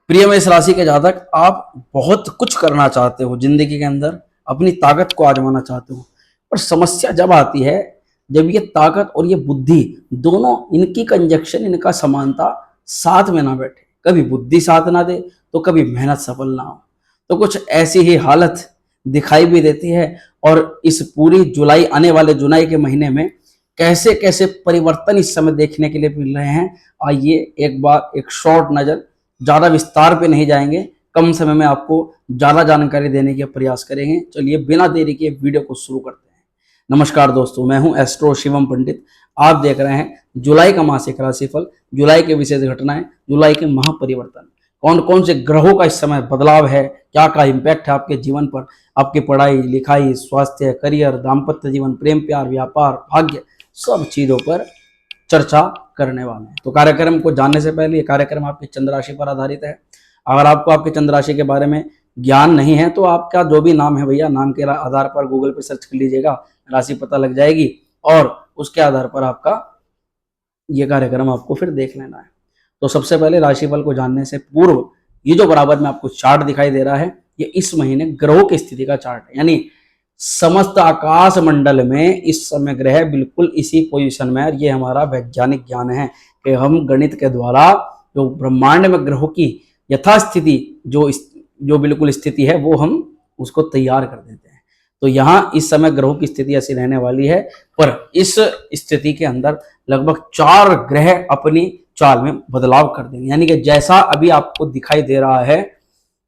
प्रिय मेष राशि के जातक, आप बहुत कुछ करना चाहते हो जिंदगी के अंदर, अपनी ताकत को आजमाना चाहते हो। पर समस्या जब आती है, जब ये ताकत और ये बुद्धि दोनों, इनकी कंजक्शन, इनका समानता साथ में ना बैठे, कभी बुद्धि साथ ना दे तो कभी मेहनत सफल ना हो, तो कुछ ऐसी ही हालत दिखाई भी देती है। और इस पूरी जुलाई, आने वाले जुलाई के महीने में कैसे कैसे परिवर्तन इस समय देखने के लिए मिल रहे हैं, आइए एक बार एक शॉर्ट नजर, ज़्यादा विस्तार पे नहीं जाएंगे, कम समय में आपको ज़्यादा जानकारी देने के प्रयास करेंगे। चलिए बिना देरी के वीडियो को शुरू करते हैं। नमस्कार दोस्तों, मैं हूं एस्ट्रो शिवम पंडित। आप देख रहे हैं जुलाई का मासिक राशिफल, जुलाई के विशेष घटनाएं, जुलाई के महापरिवर्तन, कौन कौन से ग्रहों का इस समय बदलाव है, क्या क्या इम्पैक्ट है आपके जीवन पर, आपकी पढ़ाई लिखाई, स्वास्थ्य, करियर, दाम्पत्य जीवन, प्रेम प्यार, व्यापार, भाग्य, सब चीज़ों पर चर्चा करने वाले हैं। तो कार्यक्रम को जानने से पहले, ये कार्यक्रम आपकी चंद्र राशि पर आधारित है। अगर आपको आपकी चंद्र राशि के बारे में ज्ञान नहीं है तो आपका जो भी नाम है भैया, नाम के आधार पर गूगल पे सर्च कर लीजिएगा, राशि पता लग जाएगी और उसके आधार पर आपका ये कार्यक्रम आपको फिर देख लेना है। तो सबसे पहले राशिफल को जानने से पूर्व, ये जो बराबर में आपको चार्ट दिखाई दे रहा है, ये इस महीने ग्रहों की स्थिति का चार्ट है। यानी समस्त आकाश मंडल में इस समय ग्रह बिल्कुल इसी पोजीशन में है। ये हमारा वैज्ञानिक ज्ञान है कि हम गणित के द्वारा जो ब्रह्मांड में ग्रहों की यथास्थिति, जो बिल्कुल स्थिति है, वो हम उसको तैयार कर देते हैं। तो यहाँ इस समय ग्रहों की स्थिति ऐसी रहने वाली है। पर इस स्थिति के अंदर लगभग 4 ग्रह अपनी चाल में बदलाव कर देंगे। यानी कि जैसा अभी आपको दिखाई दे रहा है,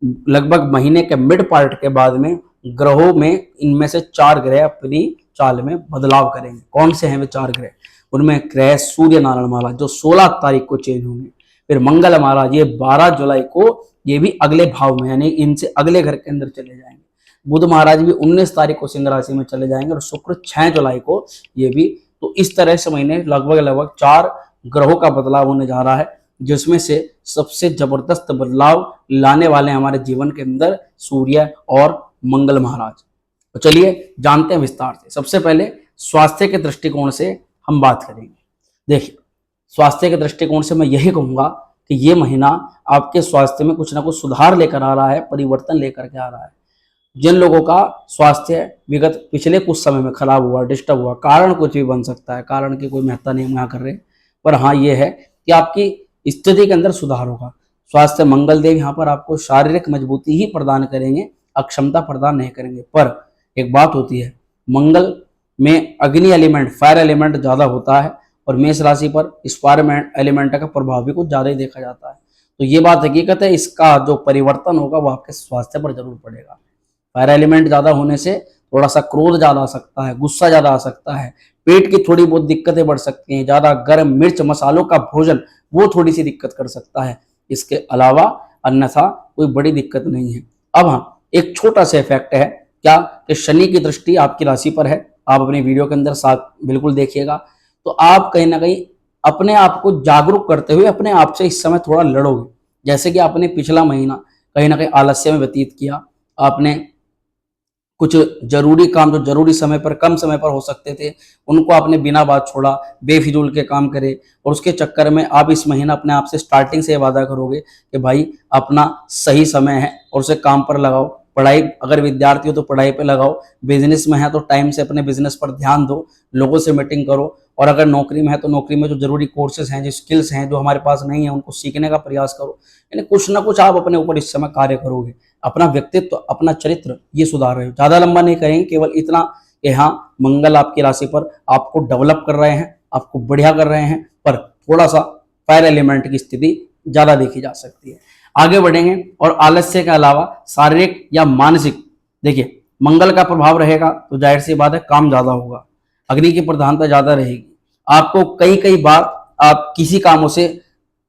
लगभग महीने के मिड पार्ट के बाद में ग्रहों में इनमें से 4 ग्रह अपनी चाल में बदलाव करेंगे। कौन से हैं वे 4 ग्रह? उनमें ग्रह सूर्य नारायण महाराज जो 16 तारीख को चेंज होंगे, फिर मंगल महाराज ये 12 जुलाई को, ये भी अगले भाव में, यानी इनसे अगले घर के अंदर चले जाएंगे। बुध महाराज भी 19 तारीख को सिंह राशि में चले जाएंगे और शुक्र 6 जुलाई को ये भी। तो इस तरह से महीने लगभग 4 ग्रहों का बदलाव होने जा रहा है, जिसमें से सबसे जबरदस्त बदलाव लाने वाले हमारे जीवन के अंदर सूर्य और मंगल महाराज। तो चलिए जानते हैं विस्तार से। सबसे पहले स्वास्थ्य के दृष्टिकोण से हम बात करेंगे। देखिए, स्वास्थ्य के दृष्टिकोण से मैं यही कहूंगा कि ये महीना आपके स्वास्थ्य में कुछ ना कुछ सुधार लेकर आ रहा है, परिवर्तन लेकर के आ रहा है। जिन लोगों का स्वास्थ्य विगत पिछले कुछ समय में खराब हुआ, डिस्टर्ब हुआ, कारण कुछ भी बन सकता है, कारण की कोई महत्ता नहीं हम यहाँ कर रहे, पर हाँ ये है कि आपकी स्थिति के अंदर सुधार होगा। स्वास्थ्य मंगल देव यहाँ पर आपको शारीरिक मजबूती ही प्रदान करेंगे, अक्षमता प्रदान नहीं करेंगे। पर एक बात होती है, मंगल में अग्नि एलिमेंट, फायर एलिमेंट ज्यादा होता है और मेष राशि पर इस फायर एलिमेंट का प्रभाव भी कुछ ज्यादा ही देखा जाता है। तो ये बात हकीकत है, इसका जो परिवर्तन होगा वो आपके स्वास्थ्य पर जरूर पड़ेगा। फायर एलिमेंट ज्यादा होने से थोड़ा सा क्रोध ज्यादा आ सकता है, गुस्सा ज्यादा आ सकता है, पेट की थोड़ी बहुत दिक्कतें बढ़ सकती हैं, ज्यादा गर्म मिर्च मसालों का भोजन वो थोड़ी सी दिक्कत कर सकता है। इसके अलावा अन्यथा कोई बड़ी दिक्कत नहीं है। अब हाँ, एक छोटा सा इफेक्ट है क्या कि शनि की दृष्टि आपकी राशि पर है। आप अपने वीडियो के अंदर साथ बिल्कुल देखिएगा। तो आप कहीं ना कहीं अपने आप को जागरूक करते हुए अपने आप से इस समय थोड़ा लड़ोगे। जैसे कि आपने पिछला महीना कहीं ना कहीं आलस्य में व्यतीत किया, आपने कुछ जरूरी काम जो जरूरी समय पर, कम समय पर हो सकते थे, उनको आपने बिना बात छोड़ा, बेफिजूल के काम करे, और उसके चक्कर में आप इस महीना अपने आप से स्टार्टिंग से वादा करोगे कि भाई अपना सही समय है और उसे काम पर लगाओ। पढ़ाई, अगर विद्यार्थी हो तो पढ़ाई पे लगाओ, बिजनेस में है तो टाइम से अपने बिजनेस पर ध्यान दो, लोगों से मीटिंग करो, और अगर नौकरी में है तो नौकरी में जो जरूरी कोर्सेज हैं, जो स्किल्स हैं जो हमारे पास नहीं है, उनको सीखने का प्रयास करो। यानी कुछ ना कुछ आप अपने ऊपर इस समय कार्य करोगे। अपना व्यक्तित्व, अपना चरित्र ये सुधार रहे हो। ज्यादा लंबा नहीं करेंगे, केवल इतना कि हाँ, मंगल आपकी राशि पर आपको डेवलप कर रहे हैं, आपको बढ़िया कर रहे हैं, पर थोड़ा सा फायर एलिमेंट की स्थिति ज्यादा देखी जा सकती है। आगे बढ़ेंगे, और आलस्य के अलावा शारीरिक या मानसिक, देखिए मंगल का प्रभाव रहेगा तो जाहिर सी बात है काम ज्यादा होगा, अग्नि की प्रधानता ज्यादा रहेगी। आपको कई बार आप किसी कामों से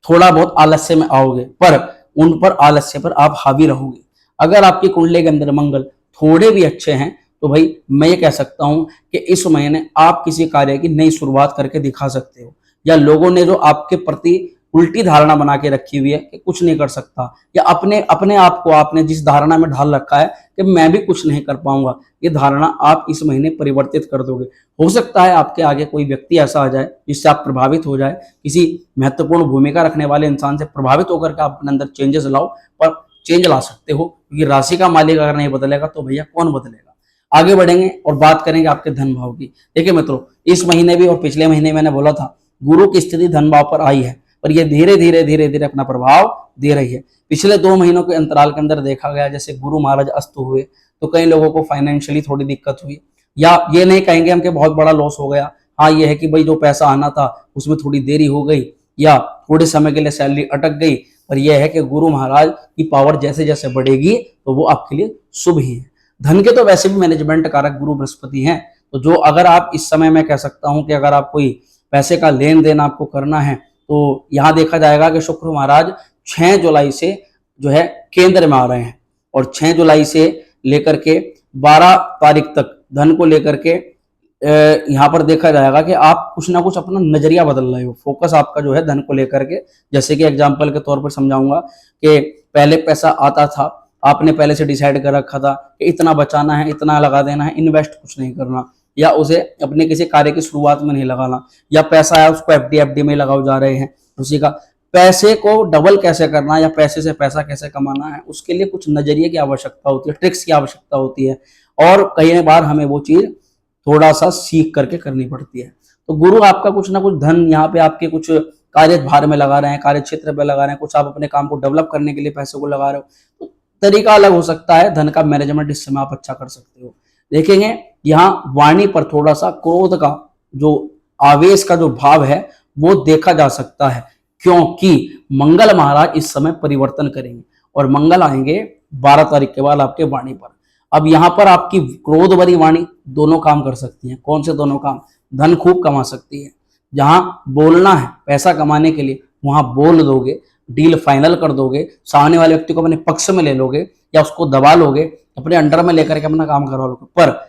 थोड़ा बहुत आलस्य में आओगे, पर उन पर आलस्य पर आप हावी रहोगे। अगर आपकी कुंडली के अंदर मंगल थोड़े भी अच्छे हैं तो भाई मैं ये कह सकता हूं कि इस महीने आप किसी कार्य की नई शुरुआत करके दिखा सकते हो, या लोगों ने जो आपके प्रति उल्टी धारणा बना के रखी हुई है कि कुछ नहीं कर सकता, या अपने अपने आप को आपने जिस धारणा में ढाल रखा है कि मैं भी कुछ नहीं कर पाऊंगा, ये धारणा आप इस महीने परिवर्तित कर दोगे। हो सकता है आपके आगे कोई व्यक्ति ऐसा आ जाए जिससे आप प्रभावित हो जाए, किसी महत्वपूर्ण भूमिका रखने वाले इंसान से प्रभावित होकर के आप अपने अंदर चेंजेस लाओ, पर चेंज ला सकते हो, क्योंकि राशि का मालिक अगर नहीं बदलेगा तो भैया कौन बदलेगा। आगे बढ़ेंगे और बात करेंगे आपके धन भाव की। देखिए मित्रों, इस महीने भी और पिछले महीने मैंने बोला था गुरु की स्थिति धन भाव पर आई है, पर ये धीरे धीरे अपना प्रभाव दे रही है। पिछले 2 महीनों के अंतराल के अंदर देखा गया जैसे गुरु महाराज अस्त हुए तो कई लोगों को फाइनेंशियली थोड़ी दिक्कत हुई, या ये नहीं कहेंगे हम कि बहुत बड़ा लॉस हो गया, हाँ ये है कि भाई जो पैसा आना था उसमें थोड़ी देरी हो गई या थोड़े समय के लिए सैलरी अटक गई, पर यह है कि गुरु महाराज की पावर जैसे जैसे बढ़ेगी तो वो आपके लिए शुभ ही है। धन के तो वैसे भी मैनेजमेंट कारक गुरु बृहस्पति हैं, तो जो अगर आप इस समय में कह सकता हूं कि अगर आप कोई पैसे का लेन देन आपको करना है तो यहां देखा जाएगा कि शुक्र महाराज 6 जुलाई से जो है केंद्र में आ रहे हैं, और 6 जुलाई से लेकर के 12 तारीख तक धन को लेकर के यहाँ पर देखा जाएगा कि आप कुछ ना कुछ अपना नजरिया बदल रहे हो, फोकस आपका जो है धन को लेकर के। जैसे कि एग्जांपल के तौर पर समझाऊंगा कि पहले पैसा आता था, आपने पहले से डिसाइड कर रखा था कि इतना बचाना है, इतना लगा देना है, इन्वेस्ट कुछ नहीं करना, या उसे अपने किसी कार्य की शुरुआत में नहीं लगाना, या पैसा है उसको एफडी में लगाओ जा रहे हैं। उसी का पैसे को डबल कैसे करना या पैसे से पैसा कैसे कमाना है, उसके लिए कुछ नजरिए की आवश्यकता होती है, ट्रिक्स की आवश्यकता होती है, और कई बार हमें वो चीज थोड़ा सा सीख करके करनी पड़ती है। तो गुरु आपका कुछ ना कुछ धन यहाँ पे आपके कुछ कार्यभार में लगा रहे हैं, कार्य क्षेत्र पे लगा रहे हैं, कुछ आप अपने काम को डेवलप करने के लिए पैसे को लगा रहे हो, तो तरीका अलग हो सकता है। धन का मैनेजमेंट इस समय आप अच्छा कर सकते हो। देखेंगे यहाँ वाणी पर थोड़ा सा क्रोध का जो आवेश का जो भाव है वो देखा जा सकता है, क्योंकि मंगल महाराज इस समय परिवर्तन करेंगे और मंगल आएंगे 12 तारीख के बाद आपके वाणी पर। अब यहाँ पर आपकी क्रोध भरी वाणी दोनों काम कर सकती है। कौन से दोनों काम? धन खूब कमा सकती है। जहां बोलना है पैसा कमाने के लिए वहां बोल दोगे, डील फाइनल कर दोगे, सामने वाले व्यक्ति को अपने पक्ष में ले लोगे या उसको दबा लोगे, अपने अंडर में लेकर के अपना काम करवा लोगे, पर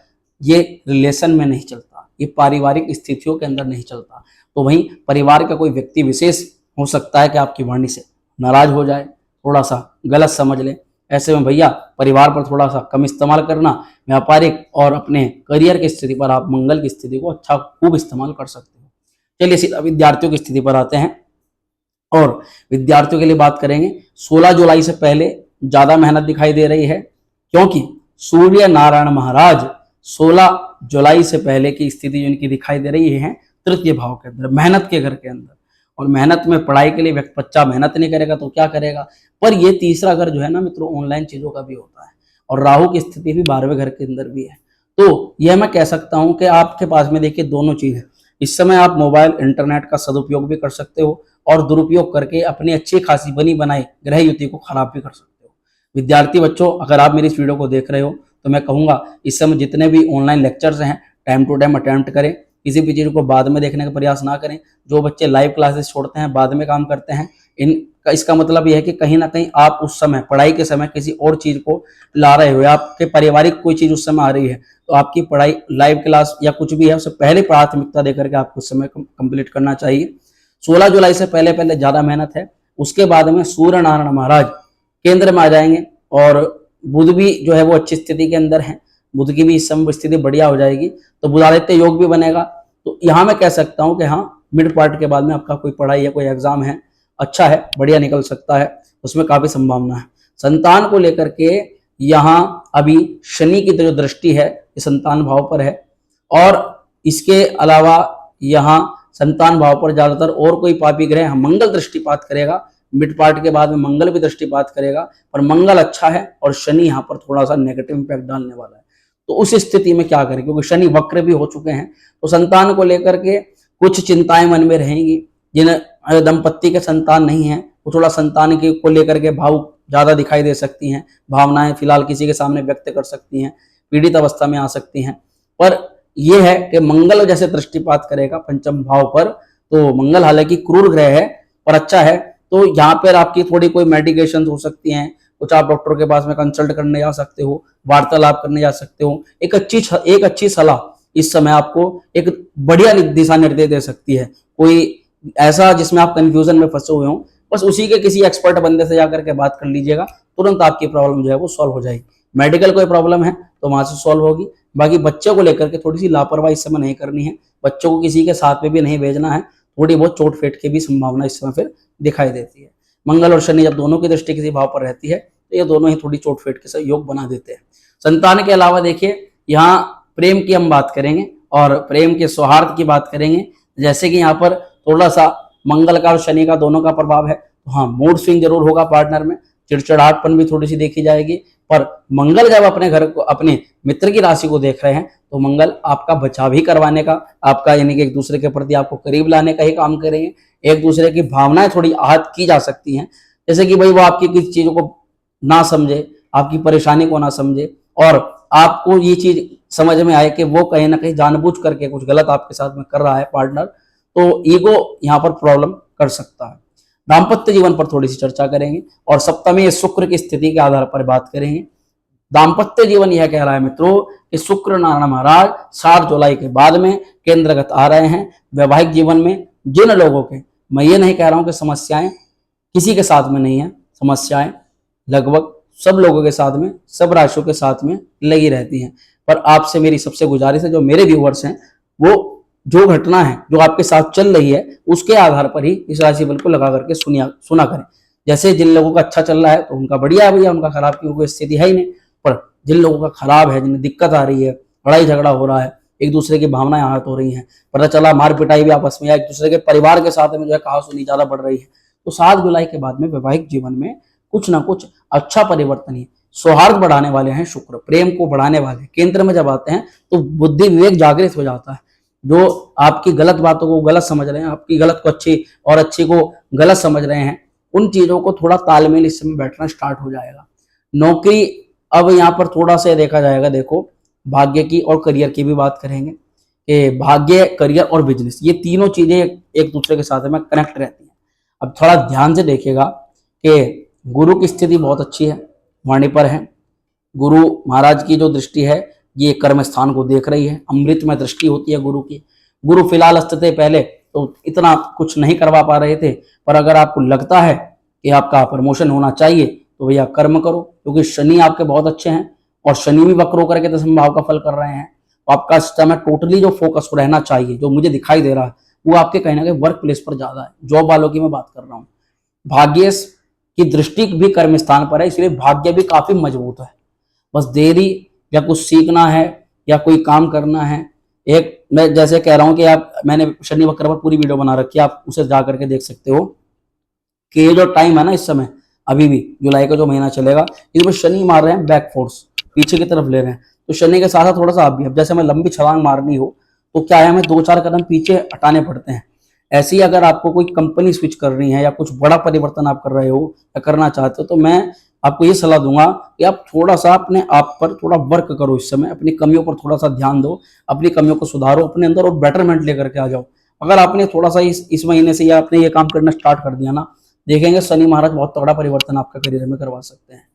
ये रिलेशन में नहीं चलता, ये पारिवारिक स्थितियों के अंदर नहीं चलता। तो वहीं परिवार का कोई व्यक्ति विशेष हो सकता है कि आपकी वाणी से नाराज हो जाए, थोड़ा सा गलत समझ ले। ऐसे में भैया परिवार पर थोड़ा सा कम इस्तेमाल करना, व्यापारिक और अपने करियर की स्थिति पर आप मंगल की स्थिति को अच्छा खूब इस्तेमाल कर सकते हो। चलिए सीधा विद्यार्थियों की स्थिति पर आते हैं और विद्यार्थियों के लिए बात करेंगे। 16 जुलाई से पहले ज्यादा मेहनत दिखाई दे रही है, क्योंकि सूर्य नारायण महाराज 16 जुलाई से पहले की स्थिति जो इनकी दिखाई दे रही है तृतीय भाव के अंदर, मेहनत के घर के अंदर। और मेहनत में पढ़ाई के लिए व्यक्ति बच्चा मेहनत नहीं करेगा तो क्या करेगा। पर ये तीसरा घर जो है ना मित्रों, ऑनलाइन चीजों का भी होता है, और राहु की स्थिति भी 12वें घर के अंदर भी है। तो यह मैं कह सकता हूं कि आपके पास में देखिए दोनों चीज है। इस समय आप मोबाइल इंटरनेट का सदुपयोग भी कर सकते हो और दुरुपयोग करके अपनी अच्छी खासी बनी बनाई ग्रह युति को खराब भी कर सकते हो। विद्यार्थी बच्चों, अगर आप मेरी इस वीडियो को देख रहे हो तो मैं कहूंगा इस समय जितने भी ऑनलाइन लेक्चर्स हैं टाइम टू टाइम अटेम्प्ट करें, किसी भी चीज को बाद में देखने का प्रयास ना करें। जो बच्चे लाइव क्लासेस छोड़ते हैं, बाद में काम करते हैं, इसका मतलब यह है कि कहीं ना कहीं आप उस समय पढ़ाई के समय किसी और चीज को ला रहे हो, या आपके पारिवारिक कोई चीज उस समय आ रही है, तो आपकी पढ़ाई लाइव क्लास या कुछ भी है उससे पहले प्राथमिकता देकर के आपको उस समय कंप्लीट करना चाहिए। 16 जुलाई से पहले पहले ज्यादा मेहनत है। उसके बाद में सूर्य नारायण महाराज केंद्र में आ जाएंगे और बुध भी जो है वो अच्छी स्थिति के अंदर है, बुध की भी इस समय स्थिति बढ़िया हो जाएगी, तो बुधादित्य योग भी बनेगा। तो यहाँ मैं कह सकता हूँ कि हाँ, मिड पार्ट के बाद में आपका कोई पढ़ाई या कोई एग्जाम है अच्छा है, बढ़िया निकल सकता है, उसमें काफी संभावना है। संतान को लेकर के यहाँ अभी शनि की जो दृष्टि है ये संतान भाव पर है, और इसके अलावा यहाँ संतान भाव पर ज्यादातर और कोई पापी ग्रह मंगल दृष्टिपात करेगा। मिड पार्ट के बाद में मंगल भी दृष्टिपात करेगा, पर मंगल अच्छा है और शनि यहाँ पर थोड़ा सा नेगेटिव इंपैक्ट डालने वाला है। तो उस स्थिति में क्या करें, क्योंकि शनि वक्र भी हो चुके हैं, तो संतान को लेकर के कुछ चिंताएं मन में रहेंगी। जिन दंपत्ति के संतान नहीं है वो थोड़ा संतान के को लेकर के भाव ज्यादा दिखाई दे सकती हैं, भावनाएं फिलहाल किसी के सामने व्यक्त कर सकती हैं, पीड़ित अवस्था में आ सकती हैं। पर यह है कि मंगल जैसे दृष्टिपात करेगा पंचम भाव पर, तो मंगल हालांकि क्रूर ग्रह है पर अच्छा है, तो यहाँ पर आपकी थोड़ी कोई मेडिकेशन हो सकती हैं, कुछ आप डॉक्टर के पास में कंसल्ट करने जा सकते हो, वार्तालाप करने जा सकते हो। एक अच्छी सलाह इस समय आपको एक बढ़िया दिशा निर्देश दे सकती है। कोई ऐसा जिसमें आप कंफ्यूजन में फंसे हुए हो, बस उसी के किसी एक्सपर्ट बंदे से जाकर के बात कर लीजिएगा, तुरंत आपकी प्रॉब्लम जो है वो सॉल्व हो जाएगी। मेडिकल कोई प्रॉब्लम है तो वहां से सॉल्व होगी। बाकी बच्चों को लेकर के थोड़ी सी लापरवाही इस समय नहीं करनी है, बच्चों को किसी के साथ में भी नहीं भेजना है, थोड़ी बहुत चोट फेट की भी संभावना इस समय फिर दिखाई देती है। मंगल और शनि जब दोनों की दृष्टि किसी भाव पर रहती है तो ये दोनों ही थोड़ी चोट फेट के योग बना देते हैं। संतान के अलावा देखिए यहाँ प्रेम की हम बात करेंगे और प्रेम के सौहार्द की बात करेंगे। जैसे कि यहाँ पर थोड़ा सा मंगल का और शनि का दोनों का प्रभाव है, तो हाँ मूड स्विंग जरूर होगा पार्टनर में, चिड़चिड़ाहटपन भी थोड़ी सी देखी जाएगी। पर मंगल जब अपने घर को, अपने मित्र की राशि को देख रहे हैं, तो मंगल आपका बचाव ही करवाने का, आपका यानी कि एक दूसरे के प्रति आपको करीब लाने का ही काम करेंगे। एक दूसरे की भावनाएं थोड़ी आहत की जा सकती हैं, जैसे कि भाई वो आपकी किसी चीजों को ना समझे, आपकी परेशानी को ना समझे, और आपको ये चीज समझ में आए कि वो कहीं ना कहीं जानबूझ करके कुछ गलत आपके साथ में कर रहा है पार्टनर, तो ईगो यहाँ पर प्रॉब्लम कर सकता है। दाम्पत्य जीवन पर थोड़ी सी चर्चा करेंगे और सप्तमी शुक्र की स्थिति के आधार पर बात करेंगे। दाम्पत्य जीवन यह कह रहा है मित्रों कि शुक्र नारायण महाराज 7 जुलाई के बाद में केंद्रगत आ रहे हैं। वैवाहिक जीवन में जिन लोगों के, मैं ये नहीं कह रहा हूं कि समस्याएं किसी के साथ में नहीं है, समस्याएं लगभग सब लोगों के साथ में, सब राशियों के साथ में लगी रहती हैं। पर आपसे मेरी सबसे गुजारिश है, जो मेरे व्यूअर्स हैं, वो जो घटना है जो आपके साथ चल रही है उसके आधार पर ही इस राशिफल को लगा करके सुना करें। जैसे जिन लोगों का अच्छा चल रहा है तो उनका बढ़िया है भैया, उनका खराब की कोई स्थिति है ही नहीं। पर जिन लोगों का खराब है, जिन्हें दिक्कत आ रही है, लड़ाई झगड़ा हो रहा है, एक दूसरे की भावनाएं आहत हो रही हैं, पता चला मार पिटाई भी आपस में, या एक दूसरे के परिवार के साथ में जो है कहासुनी ज्यादा बढ़ रही है, तो 7 जुलाई के बाद में वैवाहिक जीवन में कुछ ना कुछ अच्छा परिवर्तन ही, सौहार्द बढ़ाने वाले हैं शुक्र, प्रेम को बढ़ाने वाले केंद्र में जब आते हैं तो बुद्धि विवेक जागृत हो जाता है। जो आपकी गलत बातों को गलत समझ रहे हैं, आपकी गलत को अच्छी और अच्छी को गलत समझ रहे हैं, उन चीजों को थोड़ा तालमेल इस समय बैठना स्टार्ट हो जाएगा। नौकरी, अब यहाँ पर थोड़ा सा देखा जाएगा, देखो भाग्य की और करियर की भी बात करेंगे कि भाग्य, करियर और बिजनेस, ये तीनों चीजें एक दूसरे के साथ में कनेक्ट रहती हैं। अब थोड़ा ध्यान से देखिएगा कि गुरु की स्थिति बहुत अच्छी है, वाणी पर है। गुरु महाराज की जो दृष्टि है ये कर्म स्थान को देख रही है, अमृत में दृष्टि होती है गुरु की। गुरु फिलहाल अस्थित पहले तो इतना कुछ नहीं करवा पा रहे थे, पर अगर आपको लगता है कि आपका प्रमोशन होना चाहिए तो भैया कर्म करो, क्योंकि शनि आपके बहुत अच्छे हैं और शनि भी वक्र होकर के दशम भाव का फल कर रहे हैं। तो आपका समय टोटली जो फोकस रहना चाहिए, जो मुझे दिखाई दे रहा है, वो आपके कहीं ना कहीं वर्क प्लेस पर ज्यादा है। जॉब वालों की मैं बात कर रहा हूँ। भाग्य की दृष्टि भी कर्म स्थान पर है, इसलिए भाग्य भी काफी मजबूत है। बस देरी या कुछ सीखना है या कोई काम करना है। एक मैं जैसे कह रहा हूं कि आप, मैंने शनि वक्र पर पूरी वीडियो बना रखी है, आप उसे जा करके देख सकते हो कि ये जो टाइम है ना इस समय, अभी भी जुलाई का जो महीना चलेगा, इसमें शनि मार रहे हैं बैक फोर्स, पीछे की तरफ ले रहे हैं। तो शनि के साथ साथ थोड़ा सा आप भी, अब जैसे हमें लंबी छलांग मारनी हो तो क्या है, हमें 2-4 कदम पीछे हटाने पड़ते हैं। ऐसे ही अगर आपको कोई कंपनी स्विच करनी है या कुछ बड़ा परिवर्तन आप कर रहे हो या करना चाहते हो, तो मैं आपको ये सलाह दूंगा कि आप थोड़ा सा अपने आप पर थोड़ा वर्क करो इस समय, अपनी कमियों पर थोड़ा सा ध्यान दो, अपनी कमियों को सुधारो अपने अंदर और बेटरमेंट लेकर के आ जाओ। अगर आपने थोड़ा सा इस महीने से या आपने ये काम करना स्टार्ट कर दिया ना, देखेंगे शनि महाराज बहुत तगड़ा परिवर्तन आपका करियर में करवा सकते हैं।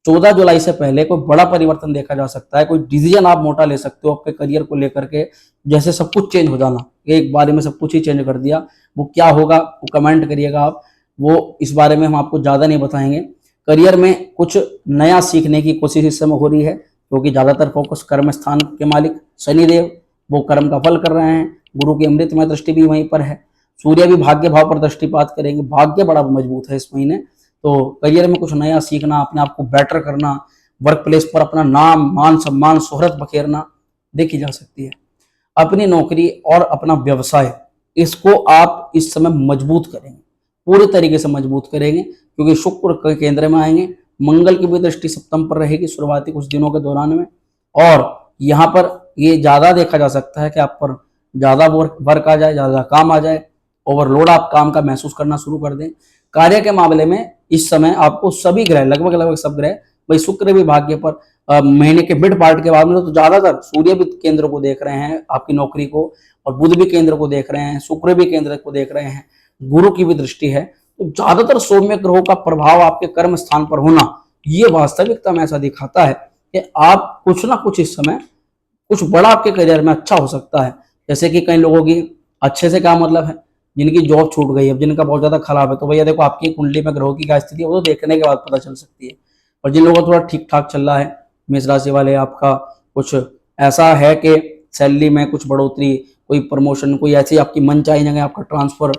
14 जुलाई से पहले कोई बड़ा परिवर्तन देखा जा सकता है, कोई डिसीजन आप मोटा ले सकते हो अपने करियर को लेकर के, जैसे सब कुछ चेंज हो जाना, एक बारे में सब कुछ ही चेंज कर दिया। वो क्या होगा वो कमेंट करिएगा आप, वो इस बारे में हम आपको ज्यादा नहीं बताएंगे। करियर में कुछ नया सीखने की कोशिश इस समय हो रही है, क्योंकि ज्यादातर फोकस कर्म स्थान के मालिक शनिदेव, वो कर्म का फल कर रहे हैं। गुरु की अमृतमय दृष्टि भी वहीं पर है। सूर्य भी भाग्य भाव पर दृष्टिपात करेंगे, भाग्य बड़ा मजबूत है इस महीने। तो करियर में कुछ नया सीखना, अपने आप को बेटर करना, वर्क प्लेस पर अपना नाम मान सम्मान शोहरत बखेरना देखी जा सकती है। अपनी नौकरी और अपना व्यवसाय, इसको आप इस समय मजबूत करेंगे, पूरे तरीके से मजबूत करेंगे, क्योंकि शुक्र के केंद्र में आएंगे। मंगल की भी दृष्टि सप्तम पर रहेगी शुरुआती कुछ दिनों के दौरान में, और यहाँ पर ये ज्यादा देखा जा सकता है कि आप पर ज्यादा वर्क आ जाए, ज्यादा काम आ जाए, ओवरलोड आप काम का महसूस करना शुरू कर दें। कार्य के मामले में इस समय आपको सभी ग्रह, लगभग सब ग्रह, भाई शुक्र भी भाग्य पर महीने के मिड पार्ट के बाद में तो ज्यादातर सूर्य भी केंद्र को देख रहे हैं आपकी नौकरी को, और बुध भी केंद्र को देख रहे हैं, शुक्र भी केंद्र को देख रहे हैं, गुरु की भी दृष्टि है। तो ज्यादातर सौम्य ग्रहों का प्रभाव आपके कर्म स्थान पर होना, ये वास्तविकता में ऐसा दिखाता है कि आप कुछ ना कुछ इस समय कुछ बड़ा आपके करियर में अच्छा हो सकता है। जैसे कि कई लोगों की अच्छे से क्या मतलब है, जिनकी जॉब छूट गई है, जिनका बहुत ज्यादा खराब है, तो भैया देखो आपकी कुंडली में ग्रहों की क्या स्थिति है वो तो देखने के बाद पता चल सकती है। और जिन लोगों का थोड़ा ठीक ठाक चल रहा है, मेष राशि वाले, आपका कुछ ऐसा है कि सैलरी में कुछ बढ़ोतरी, कोई प्रमोशन, कोई ऐसी आपकी मनचाही जगह आपका ट्रांसफर,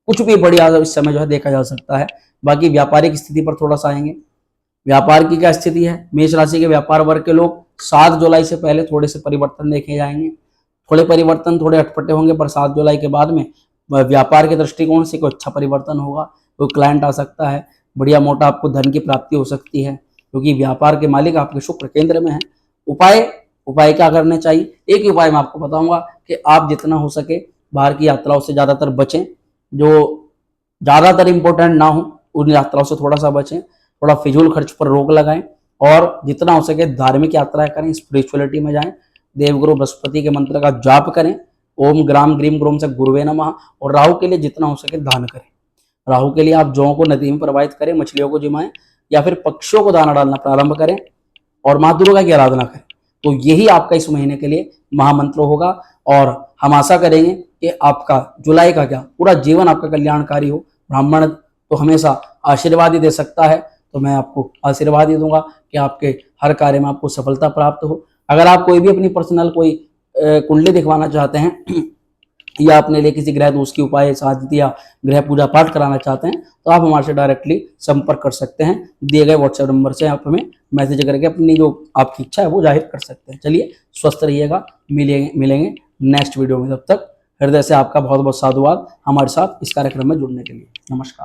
कुछ भी बढ़िया इस समय जो है देखा जा सकता है। बाकी व्यापारिक स्थिति पर थोड़ा सा आएंगे। व्यापार की क्या स्थिति है, मेष राशि के व्यापार वर्ग के लोग 7 जुलाई से पहले थोड़े से परिवर्तन देखे जाएंगे। थोड़े परिवर्तन थोड़े अटपटे होंगे, पर 7 जुलाई के बाद में व्यापार के दृष्टिकोण से कोई अच्छा परिवर्तन होगा। कोई क्लाइंट आ सकता है, बढ़िया मोटा आपको धन की प्राप्ति हो सकती है, क्योंकि व्यापार के मालिक आपके शुक्र केंद्र में है। उपाय उपाय क्या करने चाहिए, एक ही उपाय मैं आपको बताऊंगा कि आप जितना हो सके बाहर की यात्राओं से ज्यादातर बचें, जो ज्यादातर इंपॉर्टेंट ना हो उन यात्राओं से थोड़ा सा बचें, थोड़ा फिजूल खर्च पर रोक लगाएं, और जितना हो सके धार्मिक यात्राएं करें, स्पिरिचुअलिटी में जाएं, देवगुरु बृहस्पति के मंत्र का जाप करें, ओम ग्राम ग्रीम ग्रोम से गुरुवे नमः। और राहु के लिए जितना हो सके दान करें। राहु के लिए आप जौ को नदी में प्रवाहित करें, मछलियों को जिमाएं, या फिर पक्षियों को दाना डालना प्रारंभ करें, और माँ दुर्गा की आराधना करें। तो यही आपका इस महीने के लिए महामंत्र होगा। और हम आशा करेंगे कि आपका जुलाई का क्या पूरा जीवन आपका कल्याणकारी हो। ब्राह्मण तो हमेशा आशीर्वाद ही दे सकता है, तो मैं आपको आशीर्वाद ही दूंगा कि आपके हर कार्य में आपको सफलता प्राप्त हो। अगर आप कोई भी अपनी पर्सनल कोई कुंडली दिखवाना चाहते हैं या अपने लिए किसी ग्रह दोष की उपाय शांति या ग्रह पूजा पाठ कराना चाहते हैं, तो आप हमारे से डायरेक्टली संपर्क कर सकते हैं। दिए गए व्हाट्सएप नंबर से आप हमें मैसेज करके अपनी जो आपकी इच्छा है वो जाहिर कर सकते हैं। चलिए, स्वस्थ रहिएगा, मिलेंगे नेक्स्ट वीडियो में। तब तक हृदय से आपका बहुत बहुत साधुवाद हमारे साथ इस कार्यक्रम में जुड़ने के लिए। नमस्कार।